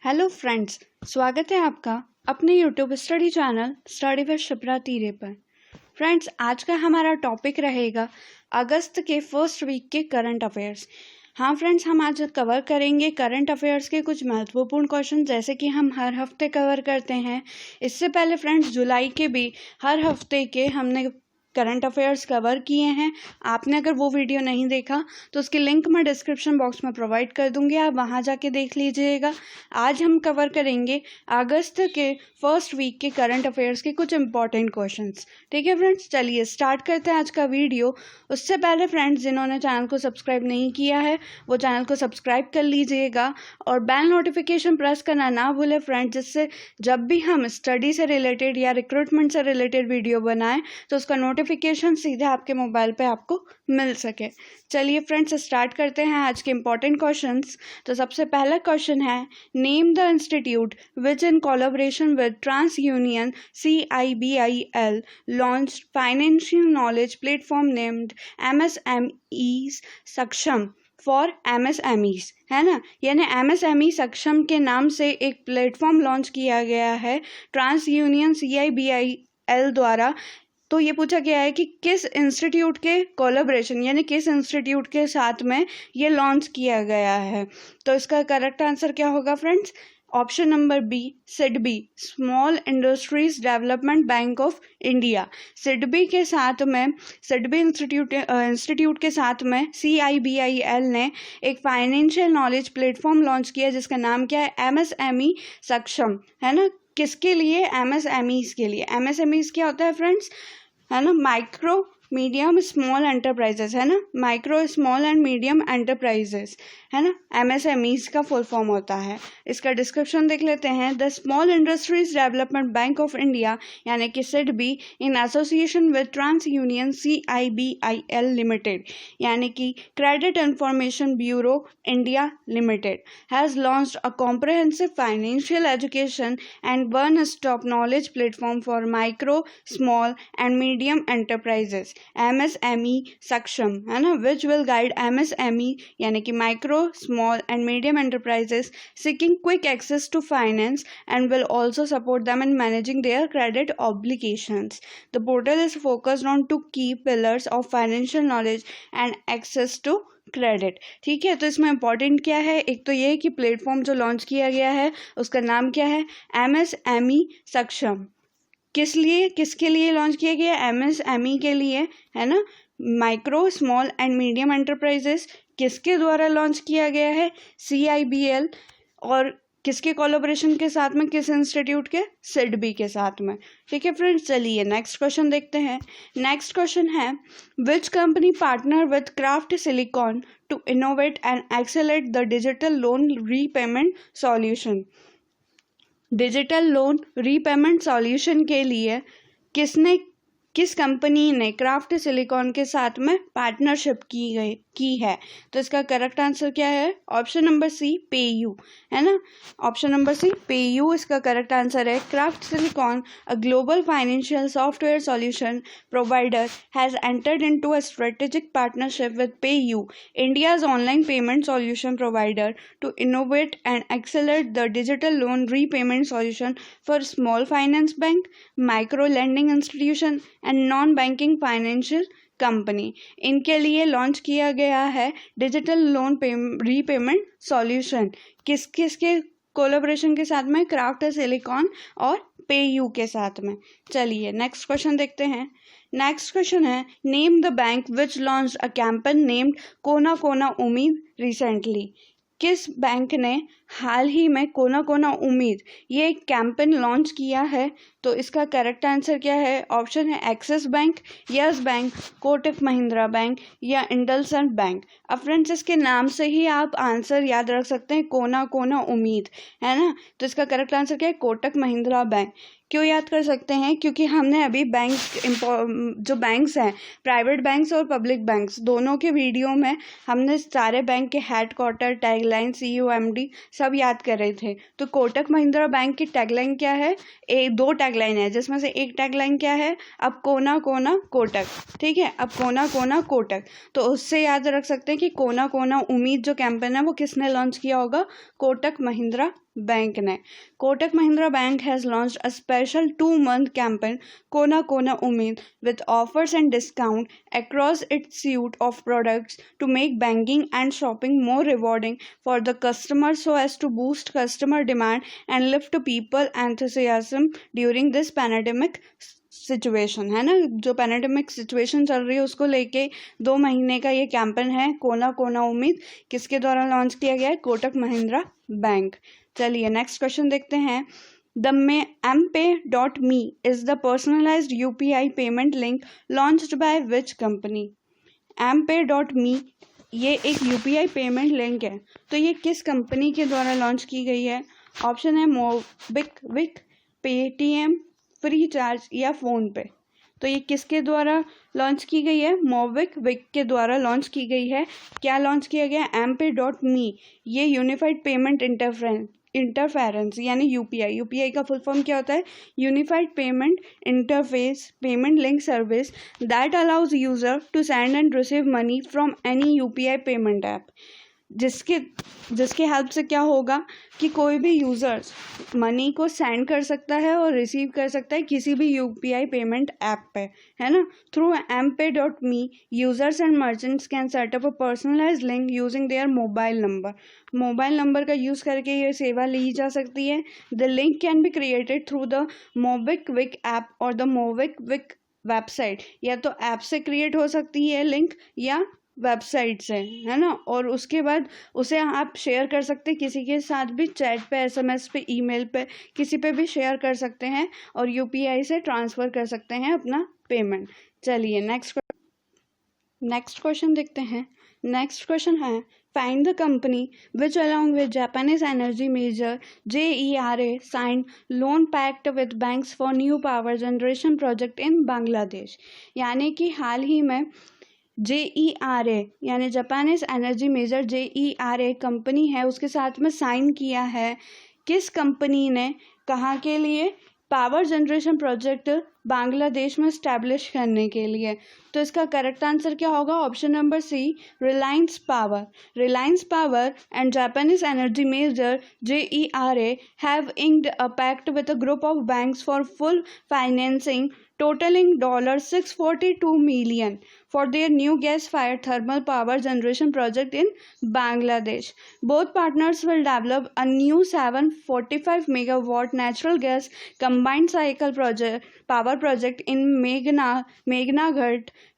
Hello friends, स्वागत है आपका अपने YouTube study channel study with Shipra तीरे पर। फ्रेंड्स, आज का हमारा टॉपिक रहेगा अगस्त के फर्स्ट वीक के करंट अफेयर्स। हाँ फ्रेंड्स, हम आज कवर करेंगे करंट अफेयर्स के कुछ महत्वपूर्ण क्वेश्चन, जैसे कि हम हर हफ्ते कवर करते हैं। इससे पहले फ्रेंड्स, जुलाई के भी हर हफ्ते के हमने करंट अफेयर्स कवर किए हैं। आपने अगर वो वीडियो नहीं देखा तो उसकी लिंक मैं डिस्क्रिप्शन बॉक्स में प्रोवाइड कर दूंगी, आप वहाँ जाके देख लीजिएगा। आज हम कवर करेंगे अगस्त के फर्स्ट वीक के करंट अफेयर्स के कुछ इंपॉर्टेंट क्वेश्चंस। ठीक है फ्रेंड्स, चलिए स्टार्ट करते हैं आज का वीडियो। उससे पहले फ्रेंड्स, जिन्होंने चैनल को सब्सक्राइब नहीं किया है वो चैनल को सब्सक्राइब कर लीजिएगा और बेल नोटिफिकेशन प्रेस करना ना भूलें फ्रेंड्स, जिससे जब भी हम स्टडी से रिलेटेड या रिक्रूटमेंट से रिलेटेड वीडियो बनाएं तो उसका नोटिफिकेशन सीधे आपके मोबाइल पे आपको मिल सके। चलिए फ्रेंड्स, स्टार्ट करते हैं आज के इंपॉर्टेंट क्वेश्चंस। तो सबसे पहला क्वेश्चन है, name the institute which in collaboration with TransUnion CIBIL launched financial knowledge platform named MSME Saksham for MSMEs, है ना। यानी MSME सक्षम के नाम से एक प्लेटफॉर्म लॉन्च किया गया है ट्रांस यूनियन CIBIL द्वारा। तो ये पूछा गया है कि किस इंस्टीट्यूट के कोलैबोरेशन यानी किस इंस्टीट्यूट के साथ में ये लॉन्च किया गया है। तो इसका करेक्ट आंसर क्या होगा friends? Option number B, SIDBI, small industries development bank of India. SIDBI के साथ में, सिडबी इंस्टीट्यूट के साथ में CIBIL ने एक फाइनेंशियल नॉलेज प्लेटफॉर्म लॉन्च किया जिसका नाम क्या है? MSME सक्षम, है ना। किसके लिए? MSMEs के लिए। MSMEs क्या होता है फ्रेंड्स? है ना, माइक्रो मीडियम स्मॉल एंटरप्राइजेस, है ना। Micro small and medium enterprises, है ना, MSMEs का फुल फॉर्म होता है। इसका डिस्क्रिप्शन देख लेते हैं। The small industries development bank of India यानी कि SIDBI in association with TransUnion CIBIL limited यानी कि credit information bureau India limited has launched a comprehensive financial education and one stop knowledge platform for micro small and medium enterprises MSME Saksham, है ना, which will guide MSME यानी कि micro small and medium enterprises seeking quick access to finance and will also support them in managing their credit obligations. The portal is focused on two key pillars of financial knowledge and access to credit. ठीक है, तो इसमें important क्या है? एक तो ये कि प्लेटफॉर्म जो लॉन्च किया गया है उसका नाम क्या है? MSME सक्षम। किसके लिए लॉन्च किया गया? MSME के लिए, है ना। Micro small and medium enterprises किसके द्वारा लॉन्च किया गया है? CIBL। और किसके कोलैबोरेशन के साथ में? किस इंस्टीट्यूट के? सिडबी के साथ में। ठीक है फ्रेंड्स, चलिए नेक्स्ट क्वेश्चन देखते हैं। नेक्स्ट क्वेश्चन है, which company partner with Craft Silicon to innovate and accelerate the digital loan repayment solution. Digital loan repayment solution के लिए किस कंपनी ने क्राफ्ट सिलिकॉन के साथ में पार्टनरशिप की है? तो इसका करेक्ट आंसर क्या है? ऑप्शन नंबर सी, पेयू, है ना। ऑप्शन नंबर सी, पेयू इसका करेक्ट आंसर है। Craft Silicon, a global financial software solution provider, has entered into a strategic partnership with PayU, India's online payment solution provider, to innovate and accelerate the digital loan repayment solution for small finance bank, micro lending institution and non banking financial company. इनके लिए लॉन्च किया गया है digital loan repayment solution. किसके collaboration के साथ में? क्राफ्ट सिलिकॉन और पेयू के साथ में। चलिए नेक्स्ट क्वेश्चन देखते हैं। नेक्स्ट क्वेश्चन है, name the bank which launch a campaign named कोना कोना उम्मीद रिसेंटली। किस बैंक ने हाल ही में कोना कोना उम्मीद ये एक कैंपेन लॉन्च किया है? तो इसका करेक्ट आंसर क्या है? ऑप्शन है axis bank, yes bank, Kotak Mahindra bank या इंडलसैंड बैंक। अब फ्रेंड्स, इसके नाम से ही आप आंसर याद रख सकते हैं, कोना कोना उम्मीद, है ना। तो इसका करेक्ट आंसर क्या है? कोटक महिंद्रा बैंक। क्यों याद कर सकते हैं? क्योंकि हमने अभी जो बैंक्स हैं, प्राइवेट बैंक्स और पब्लिक बैंक्स, दोनों के वीडियो में हमने सारे बैंक के हेडक्वार्टर, टैगलाइन, CUMD सब याद कर रहे थे। तो कोटक महिंद्रा बैंक की टैगलाइन क्या है? दो टैगलाइन है, जिसमें से एक टैगलाइन क्या है? अब कोना कोना कोटक। ठीक है, अब कोना कोना कोटक। तो उससे याद रख सकते हैं कि कोना कोना उम्मीद जो कैंपेन है वो किसने लॉन्च किया होगा? कोटक महिंद्रा बैंक ने। Kotak Mahindra bank has launched a special 2-month campaign, कोना कोना उम्मीद, with offers and discount across its suite of products to make banking and shopping more rewarding for the customer so as to boost customer demand and lift people enthusiasm during this pandemic situation, है ना। जो pandemic situation चल रही है उसको लेके 2 महीने का ये कैंपेन है कोना कोना उम्मीद, किसके द्वारा लॉन्च किया गया है? कोटक महिंद्रा बैंक। चलिए नेक्स्ट क्वेश्चन देखते हैं। The mpay.me is the personalized UPI payment link launched by which company? mpay.me ये एक UPI पेमेंट लिंक है, तो ये किस कंपनी के द्वारा लॉन्च की गई है? ऑप्शन है मोबिक्विक, पेटीएम, फ्री चार्ज या फ़ोन पे। तो ये किसके द्वारा लॉन्च की गई है? मोबिक्विक के द्वारा लॉन्च की गई है। क्या लॉन्च किया गया? mpay.me। ये यूनिफाइड पेमेंट इंटरफेरेंस यानी यूपीआई का फुल फॉर्म क्या होता है? Unified payment interface payment link service that allows user to send and receive money from any UPI payment app. जिसके हेल्प से क्या होगा कि कोई भी यूज़र्स मनी को सेंड कर सकता है और रिसीव कर सकता है किसी भी यूपीआई पेमेंट ऐप पे, है ना। Through mpay.me users and merchants can set up a personalised link using their mobile number का यूज़ करके ये सेवा ली जा सकती है। The link can be created through the MobiKwik app और द मोबिक्विक वेबसाइट। या तो ऐप से क्रिएट हो सकती है लिंक या वेबसाइट से, है ना। और उसके बाद उसे आप शेयर कर सकते हैं किसी के साथ भी, चैट पे, SMS पे, ईमेल पे, किसी पे भी शेयर कर सकते हैं और यूपीआई से ट्रांसफ़र कर सकते हैं अपना पेमेंट। चलिए नेक्स्ट क्वेश्चन देखते हैं। नेक्स्ट क्वेश्चन है find the company which along with Japanese energy major JERA sign loan pact with banks for new power generation project in Bangladesh. यानी कि हाल ही में JERA यानी Japanese energy major JERA company है, उसके साथ में साइन किया है। किस कंपनी ने? कहाँ के लिए? पावर जनरेशन प्रोजेक्ट बांग्लादेश में स्टैब्लिश करने के लिए। तो इसका करेक्ट आंसर क्या होगा? Option number C, Reliance Power and Japanese energy major JERA have inked a pact with a group of banks for full financing totaling $642 million for their new gas-fired thermal power generation project in Bangladesh. Both partners will develop a new 745 megawatt natural gas combined cycle power project in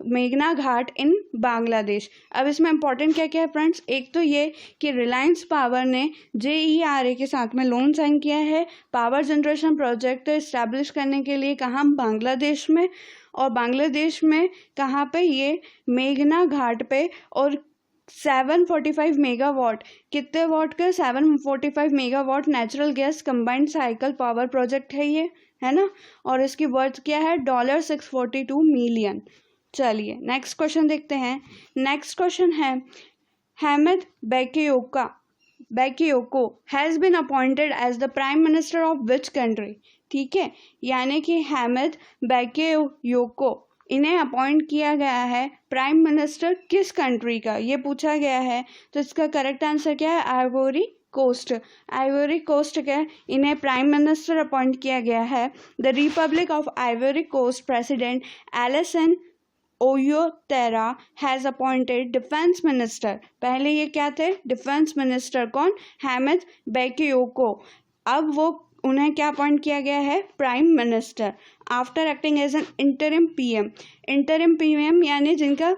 मेघना घाट इन बांग्लादेश। अब इसमें important क्या क्या है friends? एक तो ये कि रिलायंस पावर ने JERA के साथ में लोन साइन किया है पावर जनरेशन प्रोजेक्ट इस्टेब्लिश करने के लिए। कहाँ? बांग्लादेश में। और बांग्लादेश में कहाँ पे? ये मेघना घाट पे। और 745 मेगावाट, कितने वाट का? 745 megawatt natural gas combined cycle power project है ये, है ना। और इसकी वर्थ क्या है? $642 मिलियन। चलिए नेक्स्ट क्वेश्चन देखते हैं। नेक्स्ट क्वेश्चन है Hamed Bakayoko has been appointed as the prime minister of which country. ठीक है, यानी कि हामिद बैकियोको इन्हें अपॉइंट किया गया है प्राइम मिनिस्टर किस कंट्री का, ये पूछा गया है। तो इसका करेक्ट आंसर क्या है? आइवोरी कोस्ट का इन्हें प्राइम मिनिस्टर अपॉइंट किया गया है। The Republic of Ivory Coast president Alassane Ouattara has appointed defence minister. पहले ये क्या थे? Defence minister. कौन? हामिद बैकियोको। अब वो उन्हें क्या अपॉइंट किया गया है? Prime minister. After acting as an interim PM यानी जिनका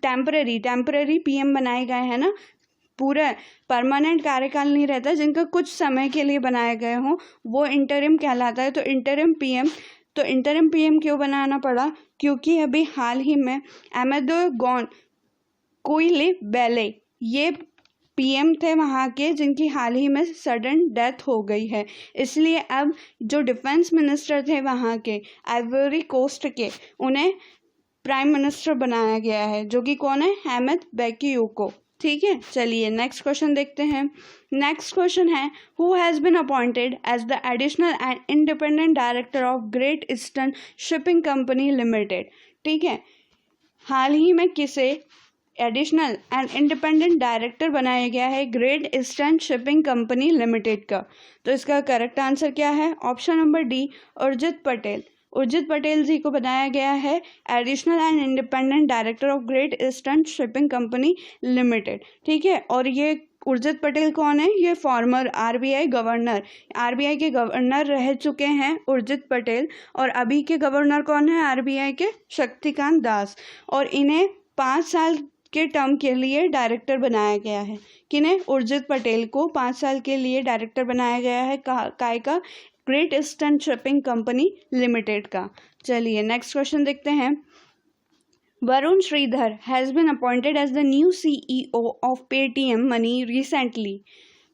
टेम्पररी पीएम बनाए गए हैं ना, पूरा परमानेंट कार्यकाल नहीं रहता, जिनका कुछ समय के लिए बनाए गए हों, वो इंटरिम कहलाता है। तो इंटरिम पीएम क्यों बनाना पड़ा? क्योंकि अभी हाल ही में एमेदोगन कुइलिबेले ये पीएम थे वहाँ के, जिनकी हाल ही में सडन डेथ हो गई है। इसलिए अब जो डिफेंस मिनिस्टर थे वहाँ के आइवरी कोस्ट के, उन्हें प्राइम मिनिस्टर बनाया गया है, जो कि कौन है? हामिद बैकियोको। ठीक है, चलिए नेक्स्ट क्वेश्चन देखते हैं। नेक्स्ट क्वेश्चन है who has been appointed as the additional and independent director of great eastern shipping company limited. ठीक है, हाल ही में किसे एडिशनल एंड इंडिपेंडेंट डायरेक्टर बनाया गया है Great eastern shipping company limited का। तो इसका करेक्ट आंसर क्या है? Option number D, Urjit Patel. Urjit Patel ji को बनाया गया है additional and independent director of great eastern shipping company limited. ठीक है, और ये उर्जित पटेल कौन है? ये फॉर्मर आरबीआई गवर्नर, आरबीआई के गवर्नर रह चुके हैं उर्जित पटेल। और अभी के गवर्नर कौन है आरबीआई के? शक्तिकांत दास। और इन्हें 5 साल के टर्म के लिए डायरेक्टर बनाया गया है। किन्हें? उर्जित पटेल को 5 साल के लिए डायरेक्टर बनाया गया है काय का? Great eastern shipping company limited का। चलिए नेक्स्ट क्वेश्चन देखते हैं। Varun Shridhar has been appointed as the new CEO of Paytm money recently.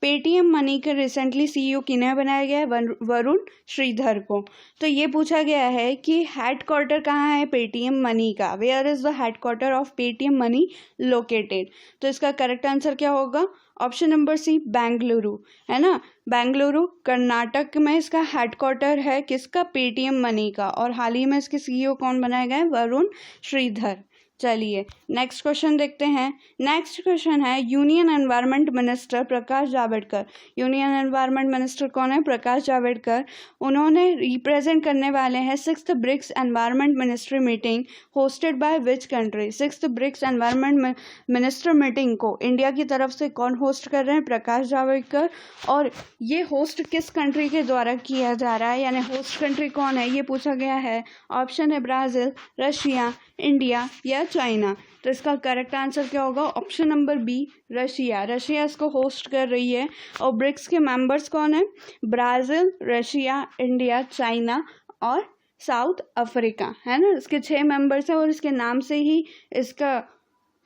Paytm money के रिसेंटली CEO किन्हें बनाया गया है? वरुण श्रीधर को। तो ये पूछा गया है कि हेडक्वार्टर कहाँ है पेटीएम मनी का? Where is the headquarter of Paytm money located? तो इसका करेक्ट आंसर क्या होगा? ऑप्शन नंबर सी, बेंगलुरु, है ना। बेंगलुरु कर्नाटक में इसका हेडक्वार्टर है, किसका? पेटीएम मनी का। और हाल ही में इसके CEO कौन बनाए गए? वरुण श्रीधर। चलिए नेक्स्ट क्वेश्चन देखते हैं। नेक्स्ट क्वेश्चन है union environment minister Prakash Javadekar. Union environment minister कौन है? प्रकाश जावड़ेकर। उन्होंने रिप्रेजेंट करने वाले हैं 6th BRICS environment ministry meeting hosted by which country? 6th BRICS environment minister meeting को इंडिया की तरफ से कौन होस्ट कर रहे हैं? प्रकाश जावड़ेकर। और ये होस्ट किस कंट्री के द्वारा किया जा रहा है, यानी होस्ट कंट्री कौन है, ये पूछा गया है। ऑप्शन है ब्राज़ील, रशिया, इंडिया या चाइना। तो इसका करेक्ट आंसर क्या होगा? Option number B, Russia. Russia इसको होस्ट कर रही है। और ब्रिक्स के मेंबर्स कौन है? ब्राज़ील, रशिया, इंडिया, चाइना और साउथ अफ्रीका, है ना। इसके 6 मेंबर्स हैं और इसके नाम से ही इसका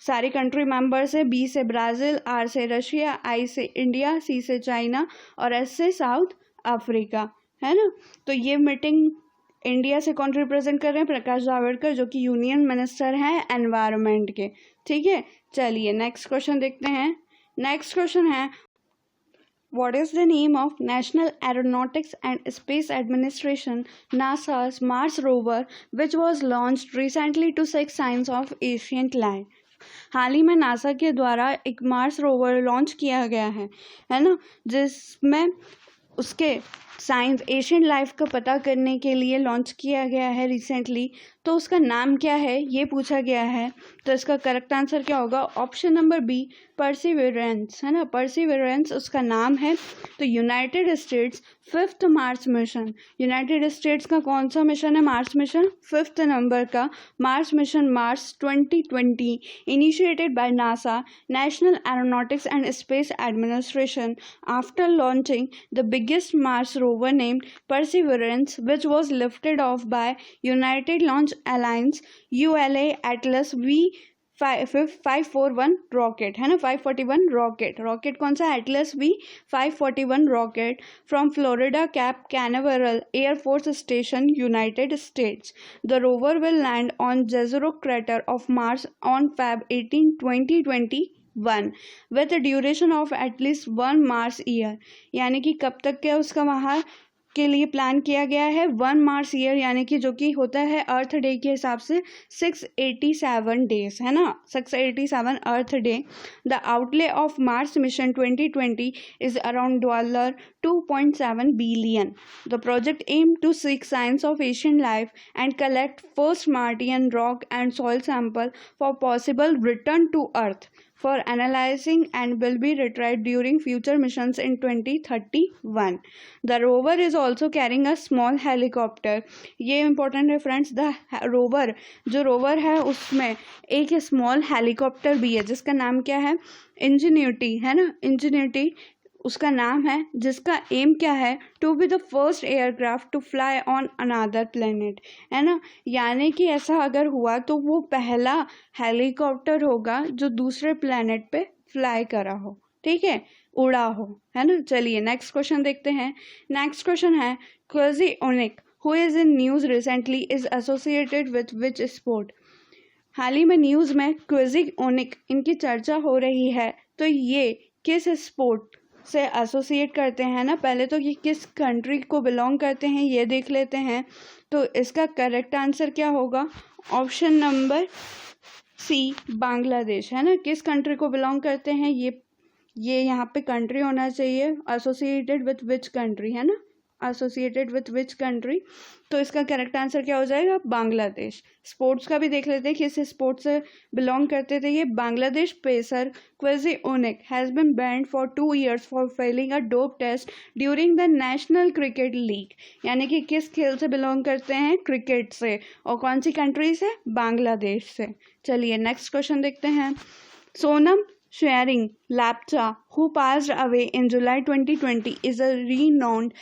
सारी कंट्री मेंबर्स है। बी से ब्राज़ील, आर से रशिया, आई से इंडिया, सी से चाइना और एस से साउथ अफ्रीका, है ना। तो ये मीटिंग इंडिया से कौन रिप्रेजेंट कर रहे हैं? प्रकाश जावड़ेकर, जो कि यूनियन मिनिस्टर हैं एनवायरनमेंट के। ठीक है, चलिए नेक्स्ट क्वेश्चन देखते हैं। नेक्स्ट क्वेश्चन है what is the name of National Aeronautics and Space Administration NASA's Mars rover which was launched recently to seek signs of ancient life. हाल ही में नासा के द्वारा एक मार्स रोवर लॉन्च किया गया है ना, जिसमें उसके साइंस एशियन लाइफ का पता करने के लिए लॉन्च किया गया है रिसेंटली। तो उसका नाम क्या है ये पूछा गया है। तो इसका करेक्ट आंसर क्या होगा? ऑप्शन नंबर बी, परसिवरेंस, है ना। परसिवरेंस उसका नाम है। तो United states 5th Mars mission, United states का कौन सा मिशन है? मार्स मिशन, 5th नंबर का Mars mission Mars 2020 initiated by NASA national Aeronautics and Space administration after launching the biggest Mars rover named Perseverance, which was lifted off by United Launch Alliance ULA Atlas V541 rocket, है ना। 541 rocket कौन सा? Atlas V541 rocket from Florida Cape Canaveral air force station, United States. The rover will land on Jezero crater of Mars on Feb 18, 2021 with duration of at least 1 Mars year. यानी कि कब तक के उसका वहाँ के लिए प्लान किया गया है? 1 मार्स ईयर, यानी कि जो कि होता है अर्थ डे के हिसाब से 687 डेज, है ना। 687 earth day. The outlay of Mars mission 2020 is around $2.7 billion. The project aimed to seek signs of ancient life and collect first Martian rock and soil sample for possible return to Earth for analyzing and will be retrieved during future missions in 2031. The rover is also carrying a small helicopter. ये important है friends. The rover, जो rover है उसमें एक small helicopter भी है जिसका नाम क्या है? इंजीन्यूटी, है ना। इंजीन्यूटी उसका नाम है, जिसका एम क्या है? To be the first aircraft to fly on another planet, है ना। यानी कि ऐसा अगर हुआ तो वो पहला हेलीकॉप्टर होगा जो दूसरे प्लेनेट पे फ्लाई करा हो, ठीक है, उड़ा हो, है ना। चलिए नेक्स्ट क्वेश्चन देखते हैं। नेक्स्ट क्वेश्चन है Kazi Onik who is in news recently is associated with which sport. हाल ही में न्यूज़ में क्वेजी ओनिक इनकी चर्चा हो रही है, तो ये किस स्पोर्ट से एसोसिएट करते हैं ना। पहले तो ये किस कंट्री को बिलोंग करते हैं ये देख लेते हैं। तो इसका करेक्ट आंसर क्या होगा? ऑप्शन नंबर सी बांग्लादेश, है ना। किस कंट्री को बिलोंग करते हैं ये यहाँ पे कंट्री होना चाहिए, एसोसिएटेड विथ विच कंट्री, है ना, एसोसिएटेड विथ विच कंट्री। तो इसका करेक्ट आंसर क्या हो जाएगा, बांग्लादेश। स्पोर्ट्स का भी देख लेते हैं, किस स्पोर्ट्स से बिलोंग करते थे ये। Bangladesh pacer Kazi Onik has been banned for 2 years for failing a dope test during the National Cricket League, यानी कि किस खेल से बिलोंग करते हैं, क्रिकेट से, और कौन सी कंट्री से, बांग्लादेश से। चलिए नेक्स्ट क्वेश्चन देखते हैं। Sonam Tshering Lepcha who passed away in July 2020 is a renowned.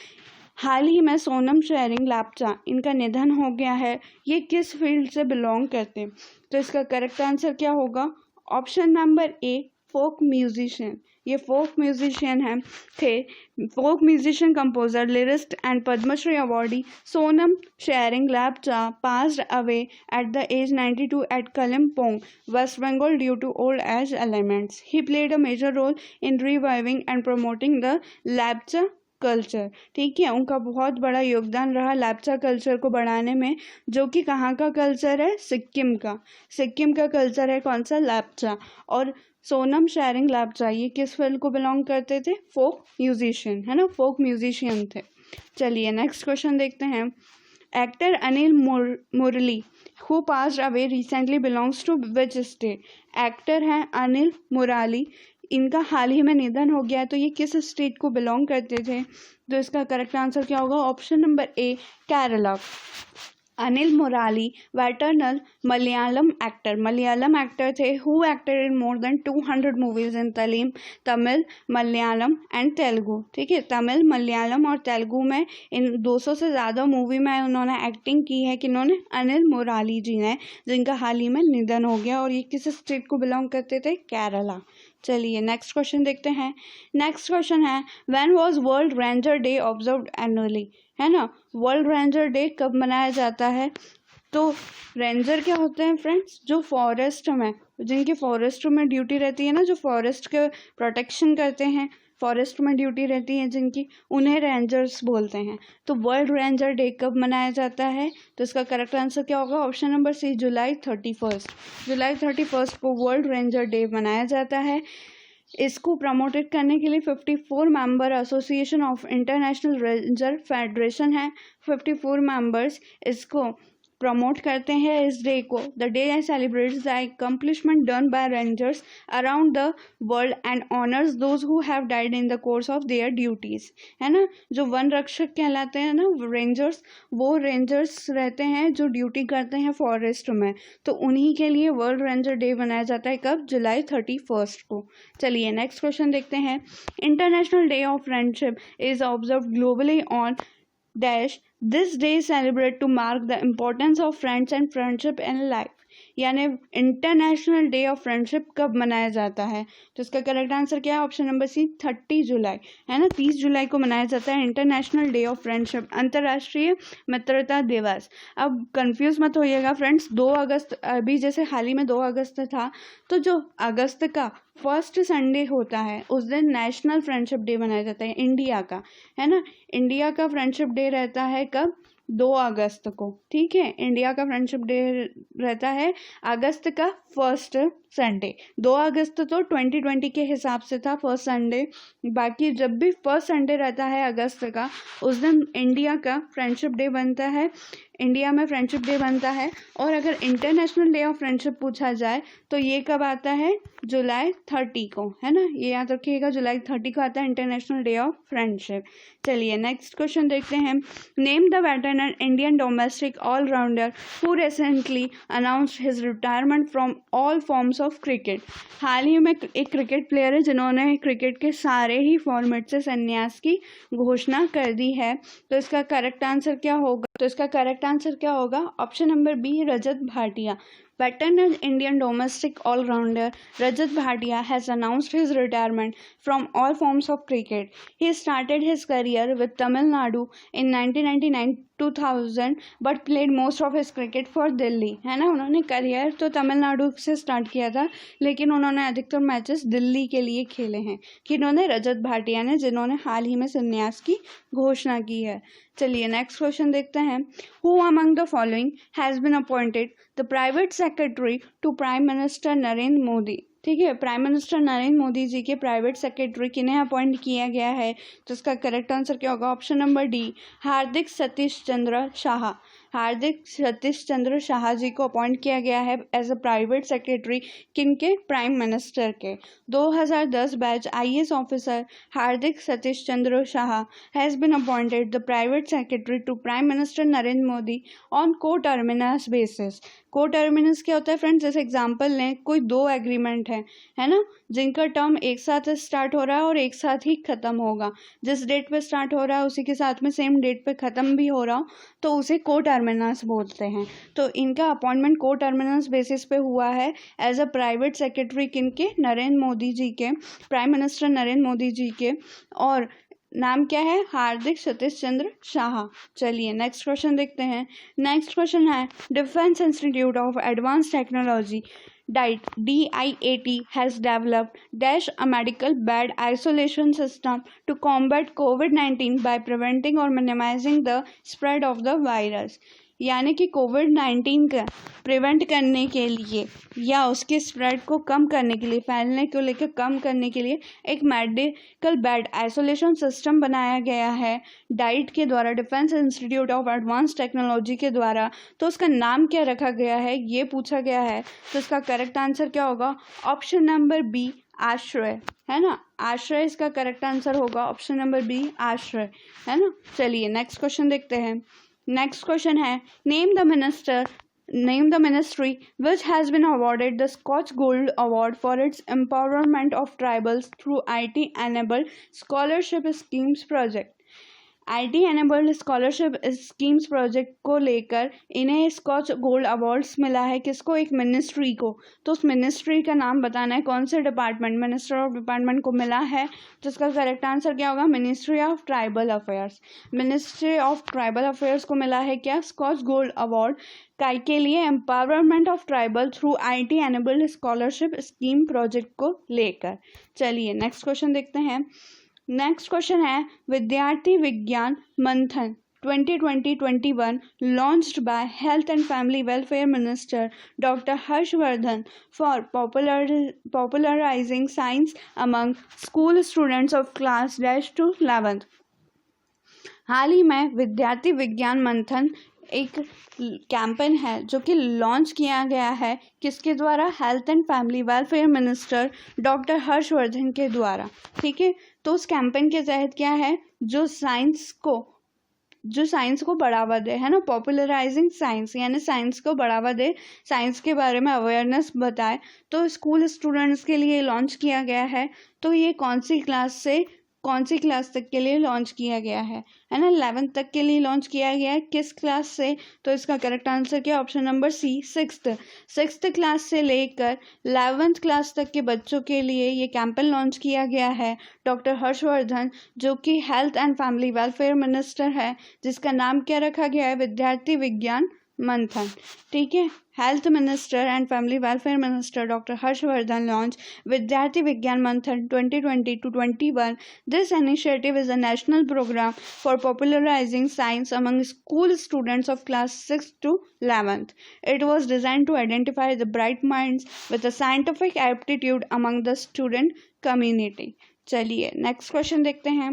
हाल ही में सोनम शेयरिंग लैप्चा, इनका निधन हो गया है। ये किस फील्ड से बिलोंग करते हैं, तो इसका करेक्ट आंसर क्या होगा, option number A folk musician. ये फोक म्यूजिशियन हैं थे। Folk musician, composer, lyricist and Padmashri awardee Sonam Tshering Lepcha passed away at the age 92 at Kalimpong, West Bengal due to old age elements. He played a major role in reviving and promoting the Lepcha culture. ठीक है, उनका बहुत बड़ा योगदान रहा Lepcha culture को बढ़ाने में, जो कि कहाँ का कल्चर है, सिक्किम का। सिक्किम का कल्चर है कौन सा, लैप्चा। और सोनम शेयरिंग लैप्चा ये किस फील्ड को बिलोंग करते थे, फोक म्यूजिशियन, है ना, फोक म्यूजिशियन थे। चलिए नेक्स्ट क्वेश्चन देखते हैं। Actor Anil Murali who passed away recently belongs to which state. Actor हैं अनिल मुराली, इनका हाल ही में निधन हो गया है, तो ये किस स्टेट को बिलोंग करते थे, तो इसका करेक्ट आंसर क्या होगा, option number A Kerala. Anil Murali veteran Malayalam actor थे who acted in more than 200 movies in Tamil Malayalam and Telugu. ठीक है, तमिल मलयालम और तेलुगु में इन 200 से ज़्यादा मूवी में उन्होंने एक्टिंग की है। किन्होंने, अनिल मुराली जी ने, जिनका हाल ही में निधन हो गया, और ये किस स्टेट को बिलोंग करते थे, केरला। चलिए नेक्स्ट क्वेश्चन देखते हैं। नेक्स्ट क्वेश्चन है when was world ranger day observed annually, है ना। वर्ल्ड रेंजर डे कब मनाया जाता है, तो रेंजर क्या होते हैं फ्रेंड्स, जो फॉरेस्ट में, जिनकी फॉरेस्ट में ड्यूटी रहती है ना, जो फॉरेस्ट के प्रोटेक्शन करते हैं, फॉरेस्ट में ड्यूटी रहती है जिनकी, उन्हें रेंजर्स बोलते हैं। तो वर्ल्ड रेंजर डे कब मनाया जाता है, तो इसका करेक्ट आंसर क्या होगा, ऑप्शन नंबर सी जुलाई 31। जुलाई 31 को वर्ल्ड रेंजर डे मनाया जाता है। इसको प्रमोटेड करने के लिए 54 member association of international ranger federation है। 54 मेंबर्स इसको प्रमोट करते हैं इस डे को। The day celebrates the accomplishment done by rangers around the world and honours those who have died in the course of their duties, है ना। जो one रक्षक कहलाते हैं ना रेंजर्स, वो रेंजर्स रहते हैं जो ड्यूटी करते हैं फॉरेस्ट में, तो उन्हीं के लिए वर्ल्ड रेंजर डे मनाया जाता है कब, जुलाई 31 को। चलिए नेक्स्ट क्वेश्चन देखते हैं। International day of friendship is observe globally on dash this day celebrate to mark the importance of friends and friendship in life, यानी इंटरनेशनल डे ऑफ फ्रेंडशिप कब मनाया जाता है, तो इसका करेक्ट आंसर क्या है, ऑप्शन नंबर सी 30 जुलाई, है ना। 30 जुलाई को मनाया जाता है इंटरनेशनल डे ऑफ फ्रेंडशिप, अंतर्राष्ट्रीय मित्रता दिवस। अब कंफ्यूज मत होइएगा फ्रेंड्स, 2 अगस्त अभी जैसे हाल ही में 2 अगस्त था, तो जो अगस्त का फर्स्ट संडे होता है उस दिन नेशनल फ्रेंडशिप डे मनाया जाता है इंडिया का, है ना। इंडिया का फ्रेंडशिप डे रहता है कब, 2 अगस्त को। ठीक है, इंडिया का फ्रेंडशिप डे रहता है अगस्त का फर्स्ट संडे। 2 अगस्त तो 2020 के हिसाब से था फर्स्ट संडे, बाकी जब भी फर्स्ट संडे रहता है अगस्त का, उस दिन इंडिया का फ्रेंडशिप डे बनता है, इंडिया में फ्रेंडशिप डे बनता है। और अगर इंटरनेशनल डे ऑफ फ्रेंडशिप पूछा जाए तो ये कब आता है, जुलाई 30 को, है ना, ये याद रखिएगा, जुलाई 30 को आता है इंटरनेशनल डे ऑफ फ्रेंडशिप। चलिए नेक्स्ट क्वेश्चन देखते हैं। Name the veteran Indian domestic all rounder who recently announced his retirement from all forms of cricket. हाल ही में एक क्रिकेट प्लेयर है जिन्होंने क्रिकेट के सारे ही फॉर्मेट से संन्यास की घोषणा कर दी है, तो इसका करेक्ट आंसर क्या होगा, तो इसका करेक्ट आंसर क्या होगा, option number B Rajat Bhatia. Veteran Indian domestic all-rounder Rajat Bhatia has announced his retirement from all forms of cricket. He started his career with Tamil Nadu in 1999-2000 but played most of his cricket for Delhi, है ना। उन्होंने career तो तमिलनाडु से start किया था, लेकिन उन्होंने अधिकतर मैचेस दिल्ली के लिए खेले हैं। किन्होंने, रजत भाटिया ने, जिन्होंने हाल ही में संन्यास की घोषणा की है। चलिए नेक्स्ट क्वेश्चन देखते हैं। Who among the following has been appointed the private secretary to prime minister Narendra Modi. ठीक है, प्राइम मिनिस्टर नरेंद्र मोदी जी के प्राइवेट सेक्रेटरी किन्हें अपॉइंट किया गया है? तो इसका करेक्ट आंसर क्या होगा? Option number D, Hardik Satish Chandra Shah. Hardik Satish Chandra Shah ji को अपॉइंट किया गया है एज अ प्राइवेट सेक्रेटरी, किनके? प्राइम मिनिस्टर के। 2010 batch IAS officer Hardik Satish Chandra Shah has been appointed the private secretary to prime minister Narendra Modi on coterminous basis. Coterminous क्या होता है फ्रेंड्स? जैसे एग्जाम्पल लें, कोई दो एग्रीमेंट है ना, जिनका टर्म एक साथ स्टार्ट हो रहा है और एक साथ ही खत्म होगा। जिस डेट पे स्टार्ट हो रहा है उसी के साथ में सेम डेट पे खत्म भी हो रहा हो तो उसे को टर्मिनस बोलते हैं। तो इनका अपॉइंटमेंट को टर्मिनस बेसिस पे हुआ है एज अ प्राइवेट सेक्रेटरी, किनके? नरेंद्र मोदी जी के, प्राइम मिनिस्टर नरेंद्र मोदी जी के। और नाम क्या है? हार्दिक सतीश चंद्र शाह। चलिए नेक्स्ट क्वेश्चन देखते हैं। नेक्स्ट क्वेश्चन है, defence institute of advance technology DIAT has developed a medical bed isolation system to combat COVID-19 by preventing or minimizing the spread of the virus। यानी कि कोविड-19 का प्रिवेंट करने के लिए या उसके स्प्रेड को कम करने के लिए, फैलने को लेकर कम करने के लिए एक मेडिकल बेड आइसोलेशन सिस्टम बनाया गया है डाइट के द्वारा, defence institute of advance technology के द्वारा। तो उसका नाम क्या रखा गया है ये पूछा गया है। तो इसका करेक्ट आंसर क्या होगा? ऑप्शन नंबर बी, आश्रय, है ना। आश्रय इसका करेक्ट आंसर होगा, ऑप्शन नंबर बी, आश्रय, है ना। चलिए नेक्स्ट क्वेश्चन देखते हैं। नेक्स्ट क्वेश्चन है, name the ministry which has been awarded the Scotch Gold Award for its empowerment of tribals through IT enabled scholarship schemes project। IT enabled scholarship schemes project को लेकर इन्हें scotch gold awards मिला है। किसको? एक ministry को। तो उस मिनिस्ट्री का नाम बताना है, कौन से डिपार्टमेंट, मिनिस्टर ऑफ डिपार्टमेंट को मिला है। तो इसका करेक्ट आंसर क्या होगा? Ministry of tribal affairs. Ministry of tribal affairs को मिला है क्या? स्कॉच गोल्ड अवार्ड काय के लिए? Empowerment of tribal through IT enabled scholarship scheme project को लेकर। चलिए नेक्स्ट क्वेश्चन देखते हैं। नेक्स्ट क्वेश्चन है, विद्यार्थी Vigyan Manthan 2020-21 launched by Health and Family Welfare Minister Dr. Harshvardhan for popularizing science among school students of class 10 to 11th। हाल ही में विद्यार्थी विज्ञान मंथन एक कैंपेन है जो कि लॉन्च किया गया है, किसके द्वारा? Health and family welfare minister doctor Harshvardhan के द्वारा। ठीक है, तो उस कैंपेन के तहत क्या है, जो साइंस को बढ़ावा दे, है ना, पॉपुलराइजिंग साइंस, यानी साइंस को बढ़ावा दे, साइंस के बारे में अवेयरनेस बताए। तो स्कूल स्टूडेंट्स के लिए लॉन्च किया गया है। तो ये कौन सी क्लास तक के लिए लॉन्च किया गया है ना? 11th तक के लिए लॉन्च किया गया है। किस क्लास से? तो इसका करेक्ट आंसर क्या? Option number C, 6th class से लेकर 11th क्लास तक के बच्चों के लिए ये कैंपेन लॉन्च किया गया है। डॉक्टर हर्षवर्धन जो कि health and family welfare minister है, जिसका नाम क्या रखा गया है? विद्यार्थी विज्ञान मंथन। ठीक है, health minister and family welfare minister doctor Harshvardhan launch Vidyarthi Vigyan Manthan 2020-21। This initiative is a national programme for popularising science among school students of class 6 to 11th। It was designed to identify the bright minds with a scientific aptitude among the student community। चलिए next question देखते हैं।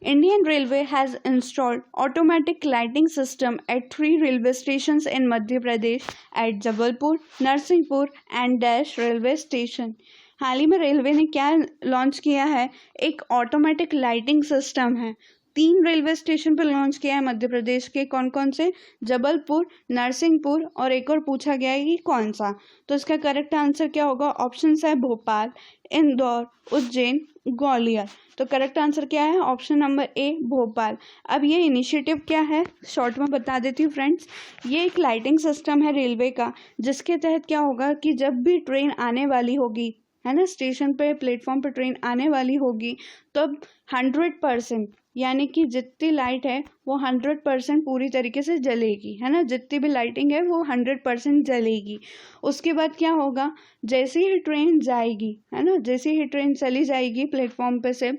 Indian Railway has installed automatic lighting system at 3 railway stations in Madhya Pradesh at Jabalpur, Narsinghpur and Dash railway station। हाल ही में railway ने क्या launch किया है? एक ऑटोमेटिक लाइटिंग सिस्टम है। 3 रेलवे स्टेशन पर लॉन्च किया है मध्य प्रदेश के। कौन कौन से? जबलपुर, नरसिंहपुर और एक और पूछा गया है कि कौन सा। तो इसका करेक्ट आंसर क्या होगा? ऑप्शन है भोपाल, इंदौर, उज्जैन, ग्वालियर। तो करेक्ट आंसर क्या है? ऑप्शन नंबर ए, भोपाल। अब ये इनिशिएटिव क्या है, शॉर्ट में बता देती हूँ फ्रेंड्स। ये एक लाइटिंग सिस्टम है रेलवे का, जिसके तहत क्या होगा कि जब भी ट्रेन आने वाली होगी है ना, स्टेशन पे प्लेटफॉर्म पे ट्रेन आने वाली होगी, तो अब 100%, यानी कि जितनी लाइट है वो 100% पूरी तरीके से जलेगी, है ना, जितनी भी लाइटिंग है वो 100% जलेगी। उसके बाद क्या होगा, जैसे ही ट्रेन जाएगी, है ना, जैसे ही ट्रेन चली जाएगी प्लेटफॉर्म पे से,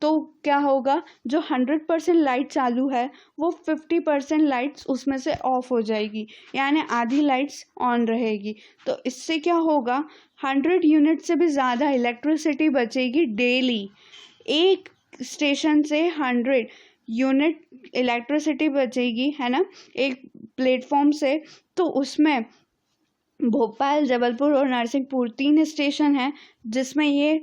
तो क्या होगा, जो 100% लाइट चालू है वो 50% लाइट्स उसमें से ऑफ हो जाएगी, यानी आधी लाइट्स ऑन रहेगी। तो इससे क्या होगा, 100 यूनिट से भी ज़्यादा इलेक्ट्रिसिटी बचेगी डेली। एक स्टेशन से 100 यूनिट इलेक्ट्रिसिटी बचेगी, है ना, एक प्लेटफॉर्म से। तो उसमें भोपाल, जबलपुर और नरसिंहपुर 3 स्टेशन हैं जिसमें ये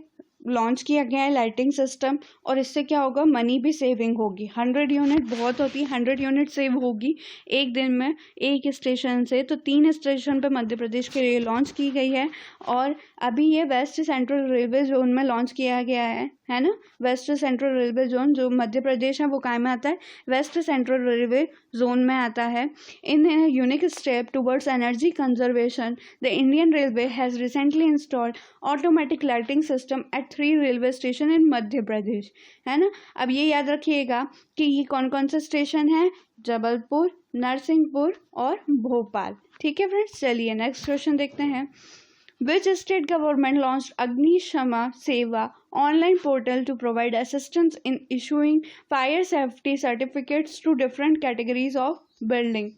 लॉन्च किया गया है लाइटिंग सिस्टम। और इससे क्या होगा, मनी भी सेविंग होगी। 100 यूनिट बहुत होती है, 100 यूनिट सेव होगी एक दिन में एक स्टेशन से। तो 3 स्टेशन पे मध्य प्रदेश के लिए लॉन्च की गई है। और अभी ये वेस्ट सेंट्रल रेलवे जोन में लॉन्च किया गया है ना। वेस्ट सेंट्रल रेलवे जोन जो मध्य प्रदेश है वो काय में आता है, वेस्ट सेंट्रल रेलवे जोन में आता है। In unique step towards energy conservation, the Indian railway has recently installed automatic lighting system at 3 railway station in Madhya Pradesh, है ना। अब ये याद रखिएगा कि ये कौन कौन से स्टेशन है, जबलपुर, नरसिंहपुर और भोपाल। ठीक है फ्रेंड्स, चलिए नेक्स्ट क्वेश्चन देखते हैं। Which state government launched Agnishama Seva online portal to provide assistance in issuing fire safety certificates to different categories of building?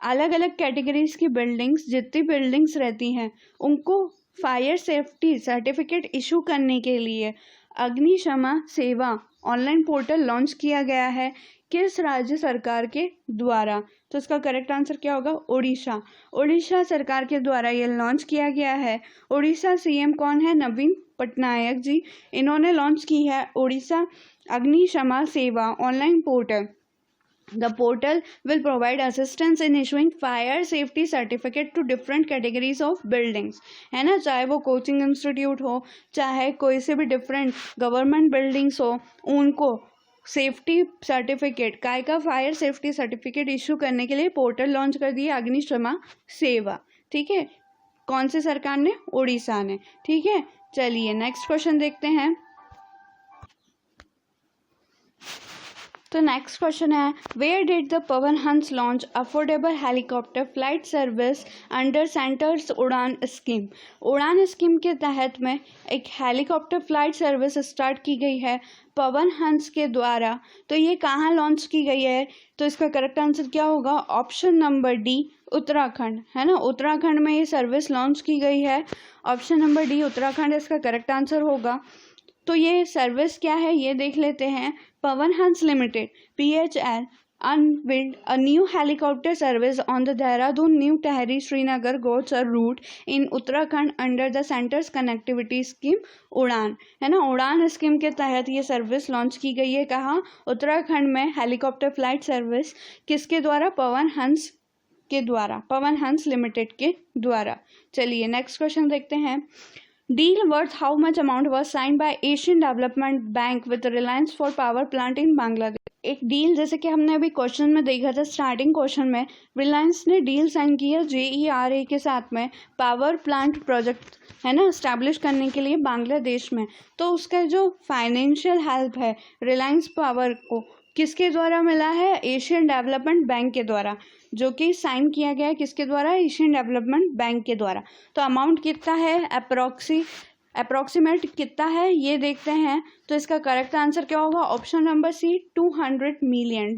अलग अलग कैटेगरीज की बिल्डिंग्स, जितनी बिल्डिंग्स रहती हैं उनको फायर सेफ्टी सर्टिफिकेट इशू करने के लिए अग्निशमा सेवा ऑनलाइन पोर्टल लॉन्च किया गया है। किस राज्य सरकार के द्वारा? तो इसका करेक्ट आंसर क्या होगा, उड़ीसा। उड़ीसा सरकार के द्वारा ये लॉन्च किया गया है। उड़ीसा सीएम कौन है, नवीन पटनायक जी। इन्होंने लॉन्च की है उड़ीसा अग्निशमा सेवा online portal. The portal will provide assistance in issuing fire safety certificate to different categories of buildings, है ना, चाहे वो कोचिंग इंस्टीट्यूट हो, चाहे कोई से भी डिफरेंट गवर्नमेंट बिल्डिंग्स हो, उनको सेफ्टी सर्टिफिकेट, काय का फायर सेफ्टी सर्टिफिकेट इशू करने के लिए पोर्टल लॉन्च कर दिया अग्निशमा सेवा। ठीक है, कौन सी सरकार ने, उड़ीसा ने। ठीक है, चलिए नेक्स्ट क्वेश्चन देखते हैं। तो नेक्स्ट क्वेश्चन है, where did the Pawan Hans launch affordable helicopter flight service under centres उड़ान स्कीम? उड़ान स्कीम के तहत में एक हेलीकॉप्टर फ्लाइट सर्विस स्टार्ट की गई है पवन हंस के द्वारा। तो ये कहाँ लॉन्च की गई है? तो इसका करेक्ट आंसर क्या होगा, ऑप्शन नंबर डी, उत्तराखंड, है ना। उत्तराखंड में ये सर्विस लॉन्च की गई है। ऑप्शन नंबर डी उत्तराखंड इसका करेक्ट आंसर होगा। तो ये सर्विस क्या है ये देख लेते हैं। Pawan Hans limited PHL unveiled a new helicopter service on the Dehradun New Tehri Srinagar Gauchar route in Uttarakhand under the Center's Connectivity Scheme उड़ान, है ना। उड़ान स्कीम के तहत ये सर्विस लॉन्च की गई है। कहाँ, उत्तराखंड में हेलीकॉप्टर फ्लाइट सर्विस किसके द्वारा, पवन हंस के द्वारा, पवन हंस लिमिटेड के द्वारा। चलिए नेक्स्ट क्वेश्चन देखते हैं। Deal worth how much amount was signed by Asian Development Bank with Reliance for power plant in Bangladesh? एक डील, जैसे कि हमने अभी क्वेश्चन में देखा था, स्टार्टिंग क्वेश्चन में रिलायंस ने डील साइन किया JERA के साथ में पावर प्लांट प्रोजेक्ट, है ना, इस्टेब्लिश करने के लिए बांग्लादेश में। तो उसका जो फाइनेंशियल हेल्प है रिलायंस पावर को किसके द्वारा मिला है, एशियन डेवलपमेंट बैंक के द्वारा, जो कि साइन किया गया है किसके द्वारा, एशियन डेवलपमेंट बैंक के द्वारा। तो अमाउंट कितना है, अप्रोक्सीमेट कितना है ये देखते हैं। तो इसका करेक्ट आंसर क्या होगा, option number C, $200 million,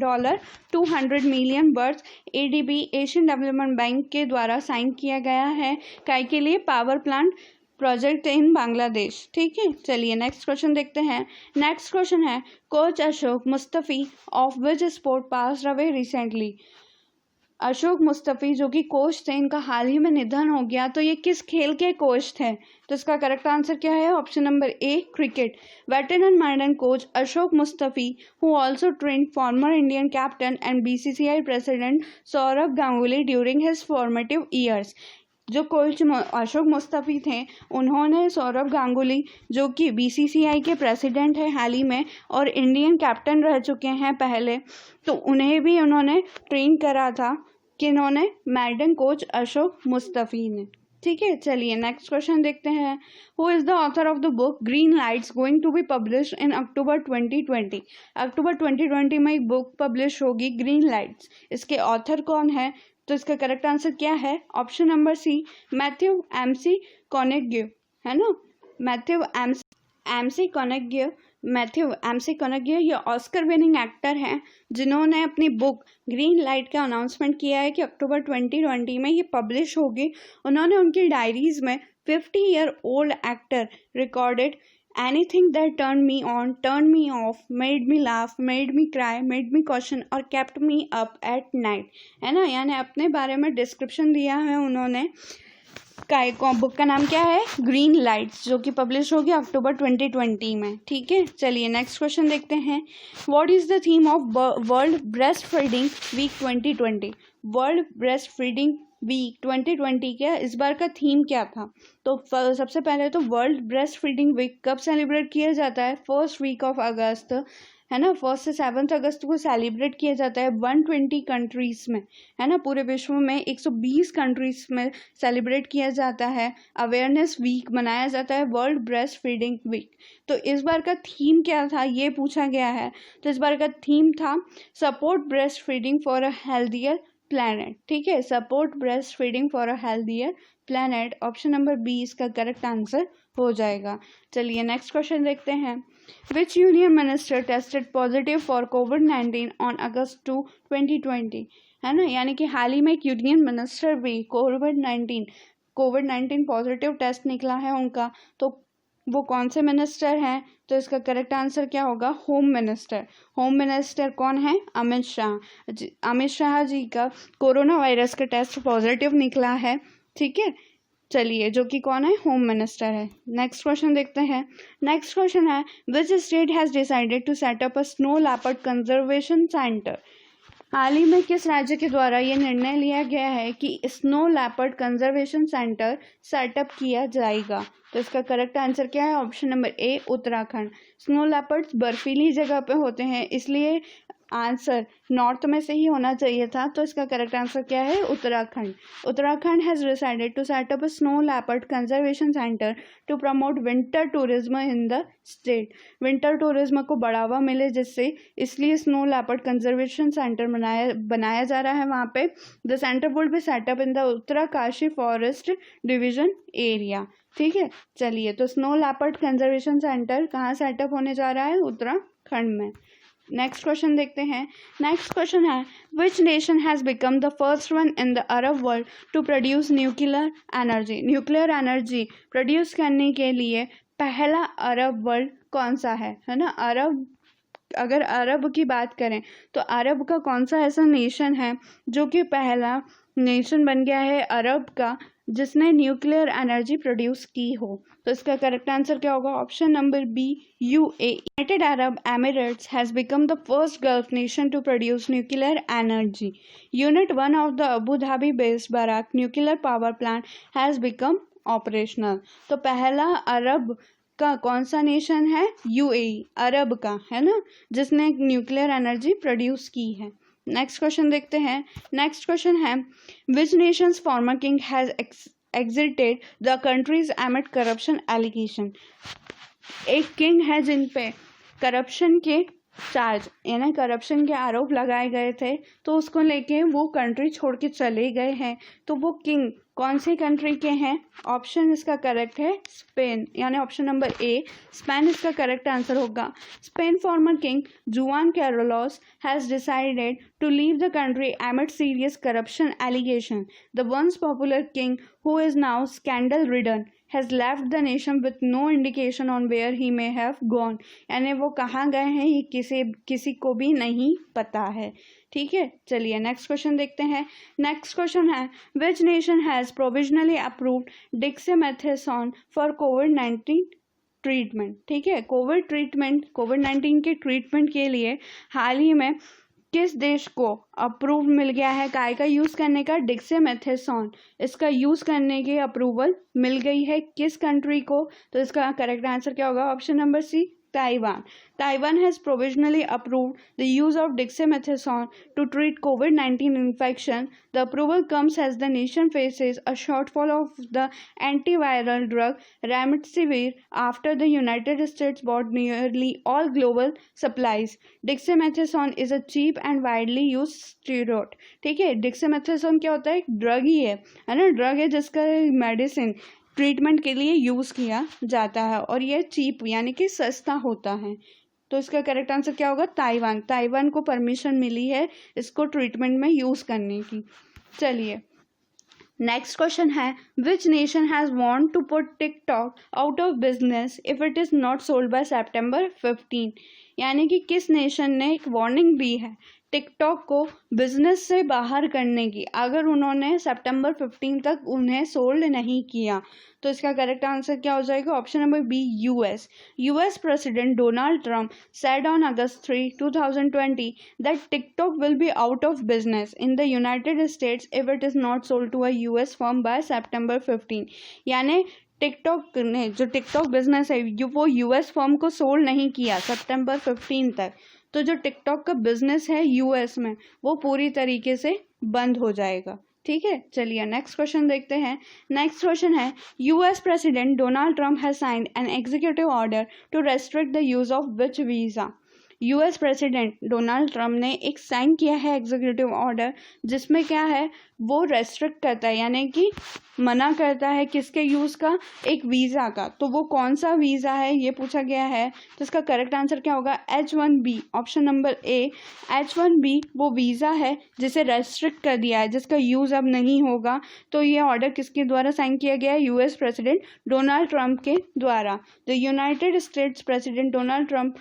200 million worth ADB Asian development bank के द्वारा साइन किया गया है काय के लिए, power plant project in Bangladesh. ठीक है, चलिए नेक्स्ट क्वेश्चन देखते हैं। नेक्स्ट क्वेश्चन है, coach Ashok Mustafi of which sport passed away recently? Ashok Mustafi जो कि कोच थे, इनका हाल ही में निधन हो गया। तो ये किस खेल के कोच थे? तो इसका करेक्ट आंसर क्या है, option number A, cricket. Veteran modern coach Ashok Mustafi who also trained former Indian captain and BCCI president Sourav Ganguly during his formative years. जो कोच अशोक मुस्तफी थे, उन्होंने सौरभ गांगुली जो कि BCCI के प्रेसिडेंट है हाल ही में और इंडियन कैप्टन रह चुके हैं पहले, तो उन्हें भी उन्होंने ट्रेन करा था। किन्होंने, मैडन कोच अशोक मुस्तफी ने। ठीक है, चलिए नेक्स्ट क्वेश्चन देखते हैं। Who is the author of the book Greenlights going to be publish in October 2020? अक्टूबर 2020 में एक बुक पब्लिश होगी ग्रीन लाइट्स, इसके ऑथर कौन है? तो इसका करेक्ट आंसर क्या है? Option number C, Matthew McConaughey, है ना। Matthew McConaughey, Matthew McConaughey ये ऑस्कर विनिंग एक्टर हैं जिन्होंने अपनी बुक ग्रीन लाइट का अनाउंसमेंट किया है कि अक्टूबर 2020 में ये पब्लिश होगी। उन्होंने उनकी डायरीज में 50-year-old actor recorded anything that turn me on, turn me off, made me laugh, made me cry, made me question और kept me up at night, है ना। यानी अपने बारे में डिस्क्रिप्शन दिया है उन्होंने। बुक का नाम क्या है? ग्रीन लाइट्स, जो कि पब्लिश होगी अक्टूबर 2020 में। ठीक है, चलिए नेक्स्ट क्वेश्चन देखते हैं। What is the theme of world breastfeeding week 2020? World breastfeeding week 2020 क्या इस बार का थीम क्या था? तो सबसे पहले तो वर्ल्ड ब्रेस्ट फीडिंग वीक कब सेलिब्रेट किया जाता है? फर्स्ट वीक ऑफ अगस्त, है ना। 1 से 7 अगस्त को सेलिब्रेट किया जाता है 120 कंट्रीज में, है ना। पूरे विश्व में 120 कंट्रीज में सेलिब्रेट किया जाता है। अवेयरनेस वीक मनाया जाता है, वर्ल्ड ब्रेस्ट फीडिंग वीक। तो इस बार का थीम क्या था ये पूछा गया है। तो इस बार का थीम था support breastfeeding for a healthier planet. ठीक है, support breastfeeding for a healthier planet. Option number B इसका करेक्ट आंसर हो जाएगा। चलिए नेक्स्ट क्वेश्चन देखते हैं। Which union minister tested positive for COVID-19 on August 2, 2020? है ना, यानी कि हाल ही में एक यूनियन मिनिस्टर भी कोविड-19 पॉजिटिव टेस्ट निकला है उनका। तो वो कौन से मिनिस्टर हैं? तो इसका करेक्ट आंसर क्या होगा? Home minister. होम मिनिस्टर कौन है? अमित शाह। अमित शाह जी का कोरोना वायरस का टेस्ट पॉजिटिव निकला है। ठीक है, चलिए, जो कि कौन है? होम मिनिस्टर है। नेक्स्ट क्वेश्चन देखते हैं। नेक्स्ट क्वेश्चन है which state has decided to set up a snow leopard conservation centre? हाल ही में किस राज्य के द्वारा ये निर्णय लिया गया है कि snow leopard conservation centre setup किया जाएगा? तो इसका करेक्ट आंसर क्या है? ऑप्शन नंबर ए, उत्तराखंड। स्नो लेपर्ड्स बर्फीली जगह पे होते हैं, इसलिए आंसर नॉर्थ में से ही होना चाहिए था। तो इसका करेक्ट आंसर क्या है? Uttarakhand. Uttarakhand has decided to set up a snow leopard conservation centre to promote winter tourism in the state. Winter tourism को बढ़ावा मिले जिससे, इसलिए स्नो लेपर्ड कंजर्वेशन सेंटर बनाया जा रहा है वहाँ पे। The centre would be set up in the Uttarkashi forest division area. ठीक है, चलिए, तो स्नो लेपर्ड कंजर्वेशन सेंटर कहाँ सेटअप होने जा रहा है? उत्तराखंड में। नेक्स्ट क्वेश्चन देखते हैं। नेक्स्ट क्वेश्चन है which nation has become the first one in the Arab world to produce nuclear energy? Nuclear energy produce करने के लिए पहला अरब वर्ल्ड कौन सा है ना। अगर अरब की बात करें तो अरब का कौन सा ऐसा नेशन है जो कि पहला नेशन बन गया है अरब का जिसने न्यूक्लियर एनर्जी प्रोड्यूस की हो? तो इसका करेक्ट आंसर क्या होगा? Option number B, UAE. United Arab Emirates has become the first gulf nation to produce nuclear energy. Unit 1 of the Abu Dhabi based Barakah nuclear power plant has become operational. तो पहला अरब का कौन सा nation है? UAE, अरब का, है ना, जिसने न्यूक्लियर एनर्जी प्रोड्यूस की है। नेक्स्ट क्वेश्चन देखते हैं। नेक्स्ट क्वेश्चन है which nations former king has exited the countries amid corruption allegation? एक किंग है जिन पे करप्शन के चार्ज, यानी करप्शन के आरोप लगाए गए थे, तो उसको लेके वो कंट्री छोड़ के चले गए हैं। तो वो किंग कौन सी कंट्री के हैं? ऑप्शन इसका करेक्ट है स्पेन, यानी ऑप्शन नंबर ए, स्पेन इसका करेक्ट आंसर होगा। Spain former king Juan Carlos has decided to leave the country amid serious corruption allegation. The once popular king who is now scandal ridden has left the nation with no indication on where he may have gone। यानी वो कहाँ गए हैं ये किसी को भी नहीं पता है। ठीक है, चलिए नेक्स्ट क्वेश्चन देखते हैं। नेक्स्ट क्वेश्चन है which nation has provisionally approved dexamethasone for कोविड-19 ट्रीटमेंट? ठीक है, कोविड-19 के ट्रीटमेंट के लिए हाल ही में किस देश को अप्रूव मिल गया है काय का यूज़ करने का? डिक्सामेथासोन, इसका यूज़ करने की अप्रूवल मिल गई है किस कंट्री को? तो इसका करेक्ट आंसर क्या होगा? Option number C, Taiwan. Taiwan has provisionally approved the use of dexamethasone to treat COVID-19 infection. The approval comes as the nation faces a shortfall of the antiviral drug remdesivir after the United States bought nearly all global supplies. Dexamethasone is a cheap and widely used steroid. ठीक है, dexamethasone क्या होता है? एक drug ही है ना, drug है जिसका मेडिसिन ट्रीटमेंट के लिए यूज़ किया जाता है और ये चीप यानी कि सस्ता होता है। तो इसका करेक्ट आंसर क्या होगा? ताइवान। ताइवान को परमिशन मिली है इसको ट्रीटमेंट में यूज़ करने की। चलिए नेक्स्ट क्वेश्चन है, which nation has want to put TikTok out of business if it is not sold by September 15। यानी कि किस नेशन ने एक वार्निंग दी है टिकटॉक को बिजनेस से बाहर करने की अगर उन्होंने September 15 तक उन्हें सोल्ड नहीं किया। तो इसका करेक्ट आंसर क्या हो जाएगा? Option number B, US. US president Donald Trump said on August 3, 2020 that TikTok will be out of business in the United States if it is not sold to a US firm by September 15। यानी TikTok ने जो TikTok business है वो US firm को sold नहीं किया September 15 तक, तो जो टिकटॉक का बिजनेस है यूएस में वो पूरी तरीके से बंद हो जाएगा। ठीक है, चलिए नेक्स्ट क्वेश्चन देखते हैं। नेक्स्ट क्वेश्चन है, US president Donald Trump has signed an executive order to restrict the use of which visa. US president Donald Trump ने एक साइन किया है एग्जीक्यूटिव ऑर्डर जिसमें क्या है वो रेस्ट्रिक्ट करता है यानी कि मना करता है किसके यूज़ का? एक वीज़ा का। तो वो कौन सा वीज़ा है ये पूछा गया है। तो इसका करेक्ट आंसर क्या होगा? H1B, ऑप्शन नंबर ए। H1B वो वीज़ा है जिसे रेस्ट्रिक्ट कर दिया है, जिसका यूज़ अब नहीं होगा। तो ये ऑर्डर किसके द्वारा साइन किया गया है? यूएस प्रेसिडेंट डोनाल्ड ट्रंप के द्वारा। The United states president Donald Trump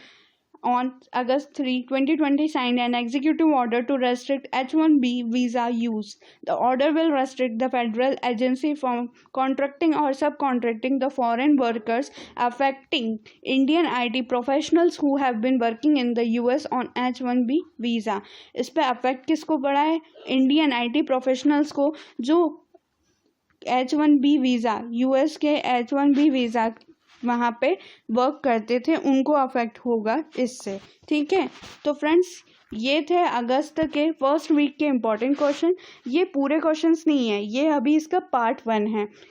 on August 3, 2020 signed an executive order to restrict H-1B visa use. The order will restrict the federal agency from contracting or subcontracting the foreign workers affecting Indian IT professionals who have been working in the US on H-1B visa. इस पे affect किसको पड़ा है? Indian IT professionals को जो H-1B visa US के H-1B visa वहाँ पे वर्क करते थे उनको अफेक्ट होगा इससे। ठीक है, तो फ्रेंड्स ये थे अगस्त के फर्स्ट वीक के इम्पॉर्टेंट क्वेश्चन। ये पूरे क्वेश्चंस नहीं है, ये अभी इसका पार्ट 1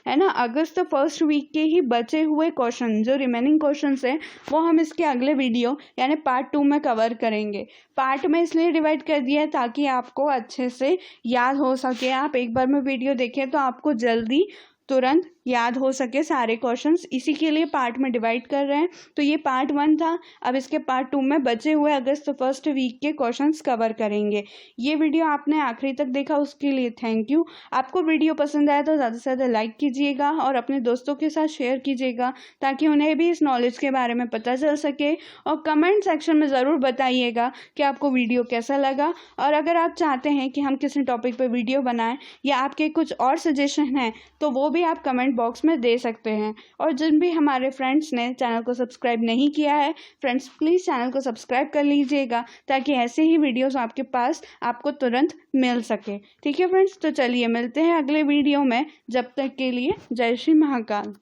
है ना। अगस्त फर्स्ट वीक के ही बचे हुए क्वेश्चन जो रिमेनिंग क्वेश्चंस हैं वो हम इसके अगले वीडियो यानी पार्ट 2 में कवर करेंगे। पार्ट में इसलिए डिवाइड कर दिया है ताकि आपको अच्छे से याद हो सके। आप एक बार में वीडियो देखें तो आपको जल्दी तुरंत याद हो सके सारे क्वेश्चंस, इसी के लिए पार्ट में डिवाइड कर रहे हैं। तो ये पार्ट 1 था, अब इसके पार्ट 2 में बचे हुए अगस्त फर्स्ट वीक के क्वेश्चंस कवर करेंगे। ये वीडियो आपने आखिरी तक देखा उसके लिए थैंक यू। आपको वीडियो पसंद आया तो ज़्यादा से ज़्यादा लाइक कीजिएगा और अपने दोस्तों के साथ शेयर कीजिएगा ताकि उन्हें भी इस नॉलेज के बारे में पता चल सके। और कमेंट सेक्शन में ज़रूर बताइएगा कि आपको वीडियो कैसा लगा, और अगर आप चाहते हैं कि हम किसी टॉपिक पर वीडियो बनाएं या आपके कुछ और सजेशन हैं तो वो भी आप कमेंट बॉक्स में दे सकते हैं। और जिन भी हमारे फ्रेंड्स ने चैनल को सब्सक्राइब नहीं किया है, फ्रेंड्स प्लीज़ चैनल को सब्सक्राइब कर लीजिएगा ताकि ऐसे ही वीडियोस आपके पास आपको तुरंत मिल सके। ठीक है फ्रेंड्स, तो चलिए मिलते हैं अगले वीडियो में। जब तक के लिए जय श्री महाकाल।